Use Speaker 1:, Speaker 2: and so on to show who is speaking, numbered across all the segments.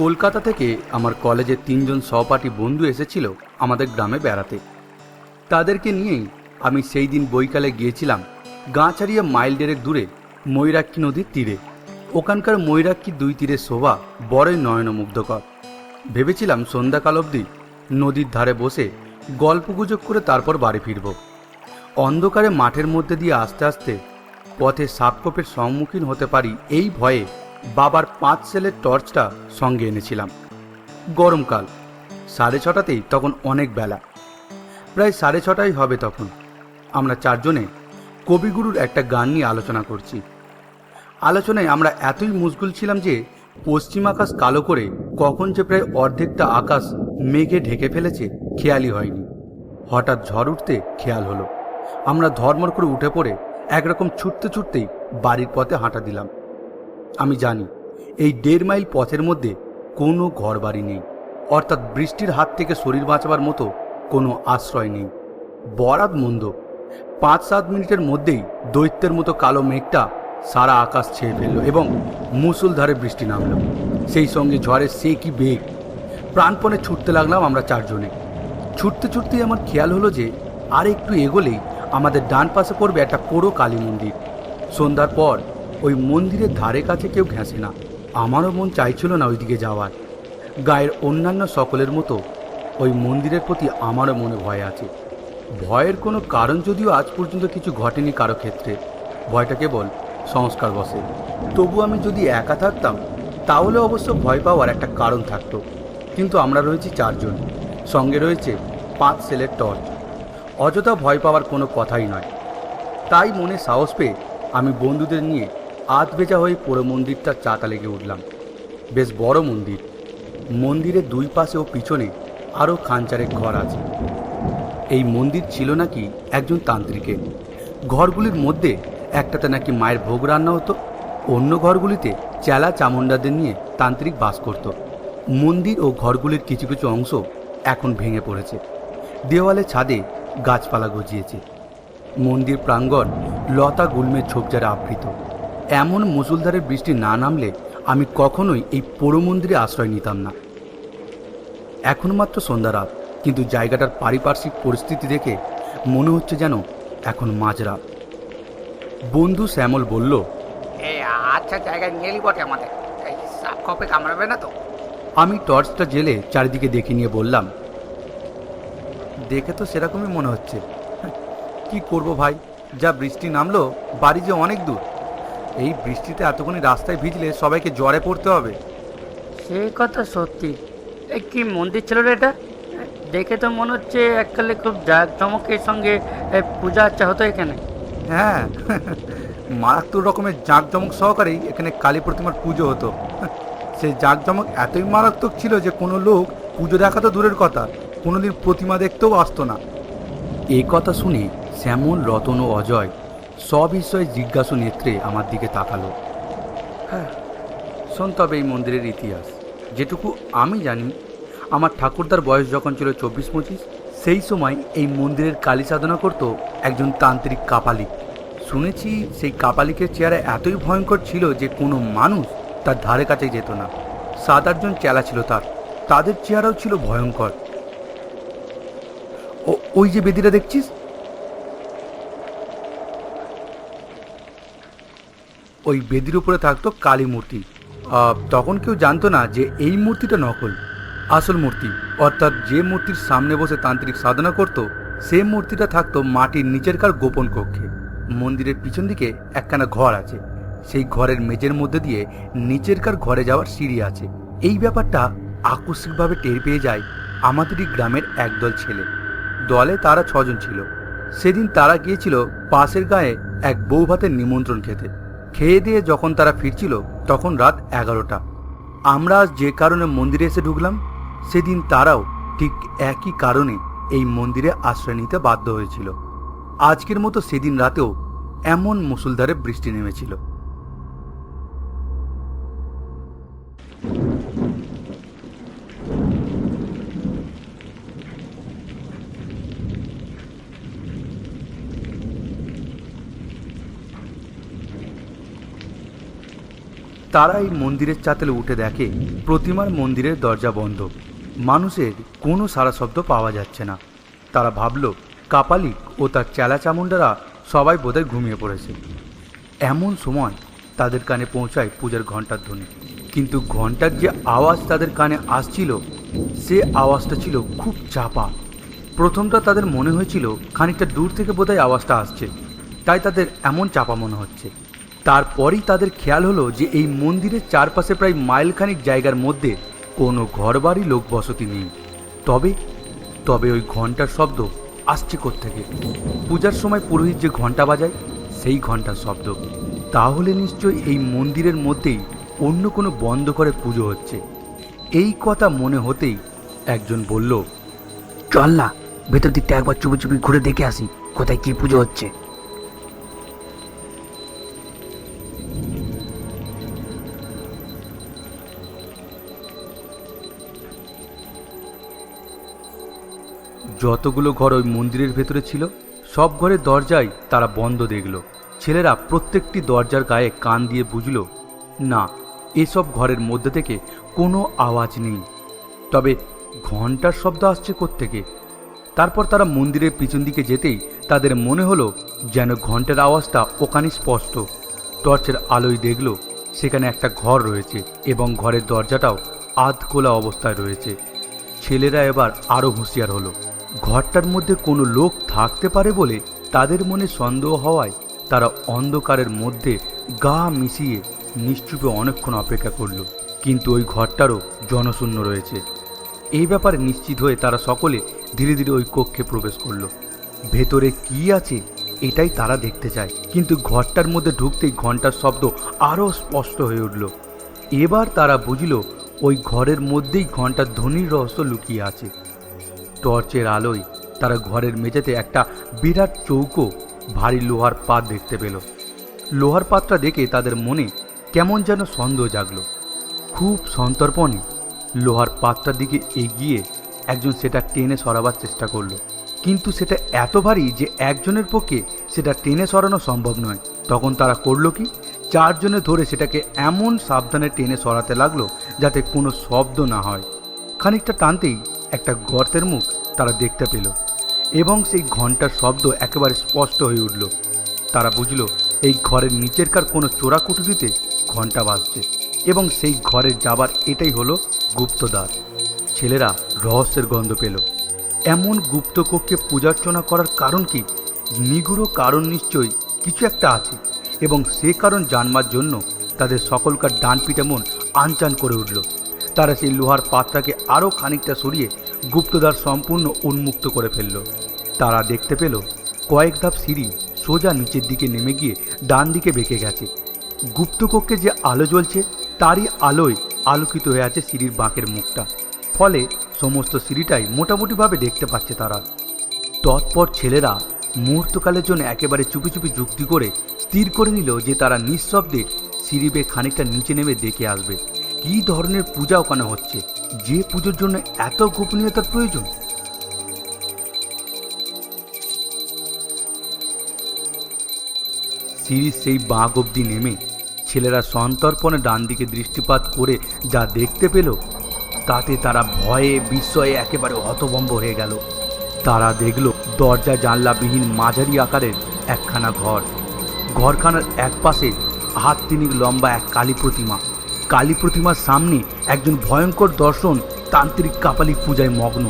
Speaker 1: কলকাতা থেকে আমার কলেজের 3জন সহপাঠী বন্ধু এসেছিল আমাদের গ্রামে বেড়াতে। তাদেরকে নিয়েই আমি সেই দিন বৈকালে গিয়েছিলাম গাঁ ছাড়িয়ে মাইল দেড়েক দূরে ময়ূরাক্ষী নদীর তীরে। ওখানকার ময়ূরাক্ষী দুই তীরের শোভা বড়ই নয়নমুগ্ধকর। ভেবেছিলাম সন্ধ্যাকাল অবধি নদীর ধারে বসে গল্পগুজব করে তারপর বাড়ি ফিরব। অন্ধকারে মাঠের মধ্যে দিয়ে আস্তে আস্তে পথে সাপকোপের সম্মুখীন হতে পারি এই ভয়ে বাবার 5 সেলের টর্চটা সঙ্গে এনেছিলাম। গরমকাল, 6:30তেই তখন অনেক বেলা, প্রায় 6:30 হবে তখন। আমরা 4 জনে কবিগুরুর একটা গান নিয়ে আলোচনা করছি। আলোচনায় আমরা এতই মশগুল ছিলাম যে পশ্চিম আকাশ কালো করে কখন যে প্রায় অর্ধেকটা আকাশ মেঘে ঢেকে ফেলেছে খেয়ালই হয়নি। হঠাৎ ঝড় উঠতে খেয়াল হলো। আমরা ধর্মর করে উঠে পড়ে একরকম ছুটতে ছুটতেই বাড়ির পথে হাঁটা দিলাম। আমি জানি এই 1.5 মাইল পথের মধ্যে কোনো ঘর বাড়ি নেই, অর্থাৎ বৃষ্টির হাত থেকে শরীর বাঁচাবার মতো কোনো আশ্রয় নেই। বরাত মন্দ 5-7 মিনিটের মধ্যেই দৈত্যের মতো কালো মেঘটা সারা আকাশ ছেয়ে ফেলল এবং মুষলধারে বৃষ্টি নামল। সেই সঙ্গে ঝড়ের সে কি বেগ! প্রাণপণে ছুটতে লাগলাম আমরা 4 জনে। ছুটতে ছুটতেই আমার খেয়াল হলো যে আর একটু এগোলেই আমাদের ডান পাশে পড়বে একটা পোড়ো কালী মন্দির। সন্ধ্যার পর ওই মন্দিরের ধারে কাছে কেউ ঘেঁষে না। আমারও মন চাইছিল না ওইদিকে যাওয়ার। গায়ের অন্যান্য সকলের মতো ওই মন্দিরের প্রতি আমারও মনে ভয় আছে। ভয়ের কোনো কারণ যদিও আজ পর্যন্ত কিছু ঘটেনি কারো ক্ষেত্রে, ভয়টা কেবল সংস্কার বসে। তবু আমি যদি একা থাকতাম তাহলে অবশ্য ভয় পাওয়ার একটা কারণ থাকতো, কিন্তু আমরা রয়েছি 4 জন, সঙ্গে রয়েছে 5 সেলের টর্চ। অযথা ভয় পাওয়ার কোনো কথাই নয়। তাই মনে সাহস পেয়ে আমি বন্ধুদের নিয়ে আধ ভেজা হয়ে পুরো মন্দিরটার চাকা লেগে উঠলাম। বেশ বড় মন্দির। মন্দিরের 2 পাশে ও পিছনে আরও খানচারেক ঘর আছে। এই মন্দির ছিল নাকি একজন তান্ত্রিকের। ঘরগুলির মধ্যে একটাতে নাকি মায়ের ভোগ রান্না হতো, অন্য ঘরগুলিতে চেলা চামুন্ডাদের নিয়ে তান্ত্রিক বাস করত। মন্দির ও ঘরগুলির কিছু কিছু অংশ এখন ভেঙে পড়েছে। দেওয়ালে ছাদে গাছপালা গজিয়েছে। মন্দির প্রাঙ্গণ লতা গুল্মের ঝোপঝাড়ে আবৃত। এমন মুষলধারে বৃষ্টি না নামলে আমি কখনোই এই পোড়ো মন্দিরে আশ্রয় নিতাম না। এখন মাত্র সন্ধ্যা রাত, কিন্তু জায়গাটার পারিপার্শ্বিক পরিস্থিতি দেখে মনে হচ্ছে যেন এখন মাঝরাত। বন্ধু শ্যামল বলল,
Speaker 2: আচ্ছা জায়গায় নিয়ে এলি বটে, আমাদের এই সাপ কপে কামড়াবে না তো?
Speaker 1: আমি টর্চটা জেলে চারিদিকে দেখে নিয়ে বললাম, দেখে তো সেরকমই মনে হচ্ছে। কি করব ভাই, যা বৃষ্টি নামলো, বাড়ি যে অনেক দূর। এই বৃষ্টিতে এতক্ষণ রাস্তায় ভিজলে সবাইকে জ্বরে পড়তে হবে।
Speaker 3: সে কথা সত্যি। এই কি মন্দির ছিল রে এটা? দেখে তো মনে হচ্ছে এককালে খুব জাঁকজমকের সঙ্গে পূজা আচ্ছা হতো এখানে।
Speaker 1: হ্যাঁ, মারাত্মক রকমের জাঁকজমক সহকারেই এখানে কালী প্রতিমার পুজো হতো। সেই জাঁকজমক এতই মারাত্মক ছিল যে কোনো লোক পুজো দেখা তো দূরের কথা, কোনোদিন প্রতিমা দেখতেও আসতো না। এই কথা শুনে শ্যামল, রতন ও অজয় সবিষয়ে জিজ্ঞাসু নেত্রে আমার দিকে তাকালো। হ্যাঁ, শোন তবে এই মন্দিরের ইতিহাস। যেটুকু আমি জানি, আমার ঠাকুরদার বয়স যখন ছিল 24-25, সেই সময় এই মন্দিরের কালী সাধনা করত একজন তান্ত্রিক কাপালিক। শুনেছি সেই কাপালিকের চেহারা এতই ভয়ঙ্কর ছিল যে কোনো মানুষ তার ধারে কাছে যেত না। 7-8 জন চেলা ছিল তাদের চেহারাও ছিল ভয়ঙ্কর। ওই যে বেদিটা দেখছিস, ওই বেদির উপরে থাকতো কালী মূর্তি। তখন কেউ জানতো না যে এই মূর্তিটা নকল। আসল মূর্তি, অর্থাৎ যে মূর্তির সামনে বসে তান্ত্রিক সাধনা করত, সেই মূর্তিটা থাকতো মাটির নিচেরকার গোপন কক্ষে। মন্দিরের পিছন দিকে একখানা ঘর আছে। সেই ঘরের মেঝের মধ্যে দিয়ে নিচেরকার ঘরে যাওয়ার সিঁড়ি আছে। এই ব্যাপারটা আকস্মিকভাবে টের পেয়ে যায় আমাদেরই গ্রামের একদল ছেলে। দলে তারা 6 জন ছিল। সেদিন তারা গিয়েছিল পাশের গায়ে এক বউ ভাতের নিমন্ত্রণ খেতে। খেয়ে দিয়ে যখন তারা ফিরছিল তখন রাত 11টা। আমরা যে কারণে মন্দিরে এসে ঢুকলাম, সেদিন তারাও ঠিক একই কারণে এই মন্দিরে আশ্রয় নিতে বাধ্য হয়েছিল। আজকের মতো সেদিন রাতেও এমন মুষলধারে বৃষ্টি নেমেছিল। তারা এই মন্দিরের চাতালে উঠে দেখে প্রতিমার মন্দিরের দরজা বন্ধ। মানুষের কোনো সারা শব্দ পাওয়া যাচ্ছে না। তারা ভাবল কাপালিক ও তার চেলা চামুন্ডারা সবাই বোধহয় ঘুমিয়ে পড়েছে। এমন সময় তাদের কানে পৌঁছায় পূজার ঘণ্টার ধ্বনি। কিন্তু ঘণ্টার যে আওয়াজ তাদের কানে আসছিল সে আওয়াজটা ছিল খুব চাপা। প্রথমটা তাদের মনে হয়েছিল খানিকটা দূর থেকে বোধহয় আওয়াজটা আসছে, তাই তাদের এমন চাপা মনে হচ্ছে। তারপরেই তাদের খেয়াল হলো যে এই মন্দিরের চারপাশে প্রায় মাইলখানিক জায়গার মধ্যে কোনো ঘরবাড়ি লোক বসতি নেই। তবে তবে ওই ঘণ্টার শব্দ আসছে কোত্থেকে? পূজার সময় পুরোহিত যে ঘণ্টা বাজায় সেই ঘণ্টার শব্দ। তাহলে নিশ্চয়ই এই মন্দিরের মধ্যেই অন্য কোনো বন্ধ করে পুজো হচ্ছে। এই কথা মনে হতেই একজন বলল,
Speaker 2: চল না, ভেতর দিকটা একবার চুপি চুপি ঘুরে দেখে আসি কোথায় কি পুজো হচ্ছে।
Speaker 1: যতগুলো ঘর ওই মন্দিরের ভেতরে ছিল সব ঘরের দরজাই তারা বন্ধ দেখল। ছেলেরা প্রত্যেকটি দরজার গায়ে কান দিয়ে বুঝল, না, এসব ঘরের মধ্যে থেকে কোনো আওয়াজ নেই। তবে ঘণ্টার শব্দ আসছে কোত্থেকে? তারপর তারা মন্দিরের পিছন দিকে যেতেই তাদের মনে হলো যেন ঘণ্টার আওয়াজটা ওখানে স্পষ্ট। টর্চের আলোয় দেখল সেখানে একটা ঘর রয়েছে এবং ঘরের দরজাটাও আধ খোলা অবস্থায় রয়েছে। ছেলেরা এবার আরও হুঁশিয়ার হলো। ঘরটার মধ্যে কোনো লোক থাকতে পারে বলে তাদের মনে সন্দেহ হওয়ায় তারা অন্ধকারের মধ্যে গা মিশিয়ে নিশ্চুপে অনেকক্ষণ অপেক্ষা করল। কিন্তু ওই ঘরটারও জনশূন্য রয়েছে। এই ব্যাপারে নিশ্চিত হয়ে তারা সকলে ধীরে ধীরে ওই কক্ষে প্রবেশ করল। ভেতরে কি আছে এটাই তারা দেখতে চায়। কিন্তু ঘরটার মধ্যে ঢুকতেই ঘণ্টার শব্দ আরও স্পষ্ট হয়ে উঠল। এবার তারা বুঝল ওই ঘরের মধ্যেই ঘণ্টার ধ্বনির রহস্য লুকিয়ে আছে। টর্চের আলোয় তারা ঘরের মেঝেতে একটা বিরাট চৌকো ভারী লোহার পাত দেখতে পেল। লোহার পাতটা দেখে তাদের মনে কেমন যেন সন্দেহ জাগলো। খুব সন্তর্পণে লোহার পাতটার দিকে এগিয়ে একজন সেটা টেনে সরাবার চেষ্টা করলো। কিন্তু সেটা এত ভারী যে একজনের পক্ষে সেটা টেনে সরানো সম্ভব নয়। তখন তারা করলো কি, চারজনে ধরে সেটাকে এমন সাবধানে টেনে সরাতে লাগলো যাতে কোনো শব্দ না হয়। খানিকটা টানতেই একটা গর্তের মুখ তারা দেখতে পেল এবং সেই ঘণ্টার শব্দ একেবারে স্পষ্ট হয়ে উঠল। তারা বুঝল এই ঘরের নিচেরকার কোনো চোরা কুঠুরিতে ঘণ্টা বাজছে এবং সেই ঘরে যাবার এটাই হলো গুপ্তদ্বার। ছেলেরা রহস্যের গন্ধ পেল। এমন গুপ্ত কক্ষে পূজার্চনা করার কারণ কি? নিগূঢ় কারণ নিশ্চয়ই কিছু একটা আছে এবং সে কারণ জানবার জন্য তাদের সকলকার ডান পিঠে মন আনচান করে উঠল। তারা সেই লোহার পাতটাকে আরও খানিকটা সরিয়ে গুপ্তদ্বার সম্পূর্ণ উন্মুক্ত করে ফেলল। তারা দেখতে পেল কয়েক ধাপ সিঁড়ি সোজা নিচের দিকে নেমে গিয়ে ডান দিকে বেঁকে গেছে। গুপ্তকক্ষে যে আলো জ্বলছে তারই আলোয় আলোকিত হয়ে আছে সিঁড়ির বাঁকের মুখটা। ফলে সমস্ত সিঁড়িটাই মোটামুটিভাবে দেখতে পাচ্ছে তারা। তৎপর ছেলেরা মুহূর্তকালের জন্য একেবারে চুপি চুপি যুক্তি করে স্থির করে নিল যে তারা নিঃশব্দে সিঁড়ি বেয়ে খানিকটা নিচে নেমে দেখে আসবে কী ধরনের পূজা ওখানে হচ্ছে, যে পুজোর জন্য এত গোপনীয়তার প্রয়োজন। সিঁড়ির সেই বাঁক অবধি নেমে ছেলেরা সন্তর্পণে ডান দিকে দৃষ্টিপাত করে যা দেখতে পেল তাতে তারা ভয়ে বিস্ময়ে একেবারে হতভম্ব হয়ে গেল। তারা দেখল দরজা জানলাবিহীন মাঝারি আকারের একখানা ঘর। ঘরখানার এক পাশে হাত তিনিক লম্বা এক কালী প্রতিমা। কালী প্রতিমার সামনে একজন ভয়ঙ্কর দর্শন তান্ত্রিক কাপালিক পূজায় মগ্ন।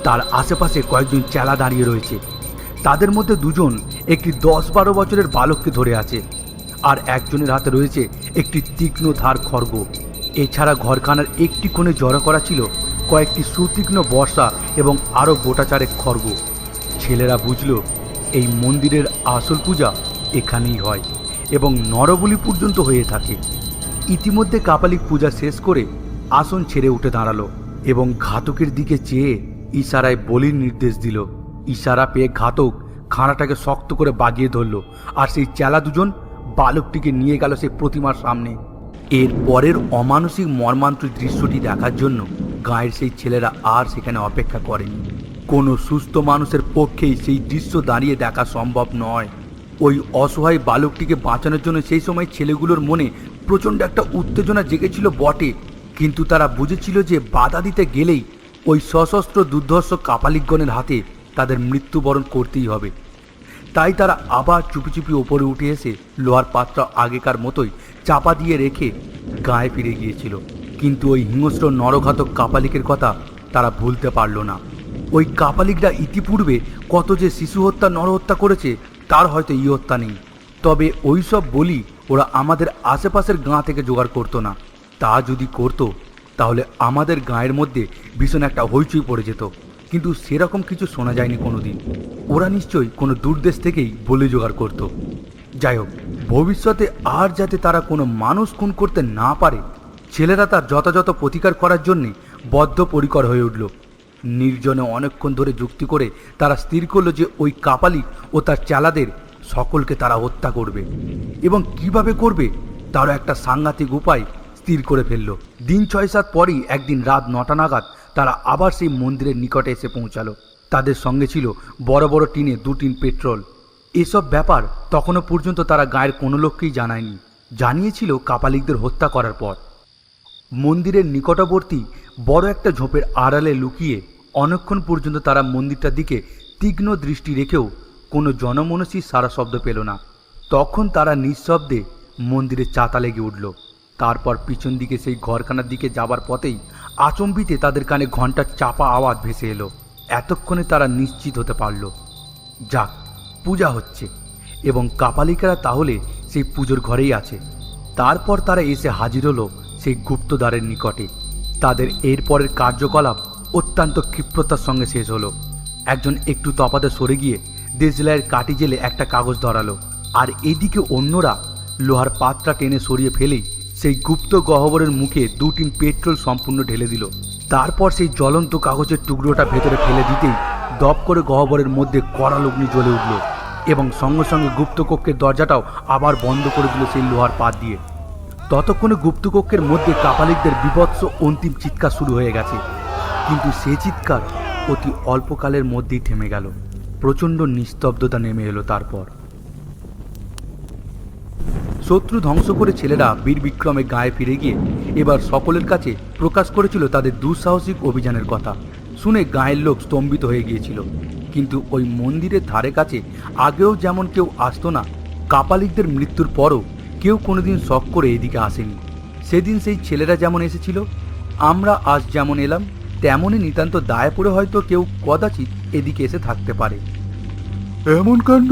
Speaker 1: তার আশেপাশে কয়েকজন চেলা দাঁড়িয়ে রয়েছে। তাদের মধ্যে দুজন একটি 10-12 বছরের বালককে ধরে আছে, আর একজনের হাতে রয়েছে একটি তীক্ষ্ণ ধার খড়গ। এছাড়া ঘরখানার একটি কোণে জড়ো করা ছিল কয়েকটি সুতীক্ষ্ণ বর্ষা এবং আরও গোটাচারেক খড়গ। ছেলেরা বুঝল এই মন্দিরের আসল পূজা এখানেই হয় এবং নরবলি পর্যন্ত হয়ে থাকে। ইতিমধ্যে কাপালিক পূজা শেষ করে আসন ছেড়ে উঠে দাঁড়ালো এবং ঘাতকের দিকে চেয়ে ইশারায় বলির নির্দেশ দিল। ইশারা পেয়ে ঘাতক খাঁড়াটাকে শক্ত করে বাগিয়ে ধরল আর সেই চেলা দুজন বালকটিকে নিয়ে গেল সেই প্রতিমার সামনে। এর পরের অমানসিক মর্মান্তিক দৃশ্যটি দেখার জন্য গাঁয়ের সেই ছেলেরা আর সেখানে অপেক্ষা করেনি। কোনো সুস্থ মানুষের পক্ষেই সেই দৃশ্য দাঁড়িয়ে দেখা সম্ভব নয়। ওই অসহায় বালকটিকে বাঁচানোর জন্য সেই সময় ছেলেগুলোর মনে প্রচণ্ড একটা উত্তেজনা জেগেছিল বটে, কিন্তু তারা বুঝেছিল যে বাধা দিতে গেলেই ওই সশস্ত্র দুর্ধর্ষ কাপালিকগণের হাতে তাদের মৃত্যুবরণ করতেই হবে। তাই তারা আবার চুপি চুপি ওপরে উঠে এসে লোহার পাত্র আগেকার মতোই চাপা দিয়ে রেখে গায়ে ফিরে গিয়েছিল। কিন্তু ওই হিংস্র নরঘাতক কাপালিকের কথা তারা ভুলতে পারল না। ওই কাপালিকরা ইতিপূর্বে কত যে শিশু হত্যা নরহত্যা করেছে তার হয়তো হত্যা নেই, তবে ওই সব বলি ওরা আমাদের আশেপাশের গাঁ থেকে জোগাড় করতো না। তা যদি করতো তাহলে আমাদের গাঁয়ের মধ্যে ভীষণ একটা হইচই পড়ে যেত, কিন্তু সেরকম কিছু শোনা যায়নি কোনোদিন। ওরা নিশ্চয়ই কোনো দূরদেশ থেকেই বলি জোগাড় করতো। যাই হোক, ভবিষ্যতে আর যাতে তারা কোনো মানুষ খুন করতে না পারে, ছেলেরা তার যথাযথ প্রতিকার করার জন্যে বদ্ধপরিকর হয়ে উঠল। নির্জনে অনেকক্ষণ ধরে যুক্তি করে তারা স্থির করলো যে ওই কাপালিক ও তার চালাদের সকলকে তারা হত্যা করবে, এবং কিভাবে করবে তারও একটা সাংঘাতিক উপায় স্থির করে ফেলল। দিন 6-7 পরই একদিন রাত 9টা নাগাদ তারা আবার সেই মন্দিরের নিকটে এসে পৌঁছালো। তাদের সঙ্গে ছিল বড় বড় টিনে 2 টিন পেট্রোল। এসব ব্যাপার তখনও পর্যন্ত তারা গায়ের কোনো লোককেই জানায়নি, জানিয়েছিল কাপালিকদের হত্যা করার পর। মন্দিরের নিকটবর্তী বড় একটা ঝোপের আড়ালে লুকিয়ে অনেকক্ষণ পর্যন্ত তারা মন্দিরটার দিকে তীক্ষ্ণ দৃষ্টি রেখেও কোনো জনমনস্বী সারা শব্দ পেল না। তখন তারা নিঃশব্দে মন্দিরের চাতা লেগে উঠল। তারপর পিছন দিকে সেই ঘরখানার দিকে যাবার পথেই আচম্বিতে তাদের কানে ঘণ্টার চাপা আওয়াজ ভেসে এলো। এতক্ষণে তারা নিশ্চিত হতে পারল, যাক, পূজা হচ্ছে এবং কাপালিকেরা তাহলে সেই পুজোর ঘরেই আছে। তারপর তারা এসে হাজির হলো সেই গুপ্তদ্বারের নিকটে। তাদের এরপরের কার্যকলাপ অত্যন্ত ক্ষিপ্রতার সঙ্গে শেষ হলো। একজন একটু তফাতে সরে গিয়ে দেশলাইয়ের কাঠি জেলে একটা কাগজ ধরালো, আর এদিকে অন্যরা লোহার পাত্রা টেনে সরিয়ে ফেলেই সেই গুপ্ত গহ্বরের মুখে 2 টিন পেট্রোল সম্পূর্ণ ঢেলে দিল। তারপর সেই জ্বলন্ত কাগজের টুকরোটা ভেতরে ফেলে দিতেই দপ করে গহ্বরের মধ্যে কড়া লগ্নি জ্বলে উঠল, এবং সঙ্গে সঙ্গে গুপ্তকক্ষের দরজাটাও আবার বন্ধ করে দিল সেই লোহার পাত দিয়ে। ততক্ষণে গুপ্তকক্ষের মধ্যে কাপালিকদের বিভৎস অন্তিম চিৎকার শুরু হয়ে গেছে, কিন্তু সে চিৎকার অতি অল্পকালের মধ্যেই থেমে গেল। প্রচণ্ড নিস্তব্ধতা নেমে এলো। তারপর শত্রু ধ্বংস করে ছেলেরা বীর বিক্রমে গায়ে ফিরে গিয়ে এবার সকলের কাছে প্রকাশ করেছিল তাদের দুঃসাহসিক অভিযানের কথা। শুনে গায়ের লোক স্তম্ভিত হয়ে গিয়েছিল, কিন্তু ওই মন্দিরের ধারে কাছে আগেও যেমন কেউ আসতো না, কাপালিকদের মৃত্যুর পরও কেউ কোনোদিন শখ করে এদিকে আসেনি। সেদিন সেই ছেলেরা যেমন এসেছিল, আমরা আজ যেমন এলাম, তেমনই নিতান্ত দায়ে পড়ে হয়তো কেউ কদাচিৎ এদিকে এসে থাকতে পারে।
Speaker 4: এমন কাণ্ড!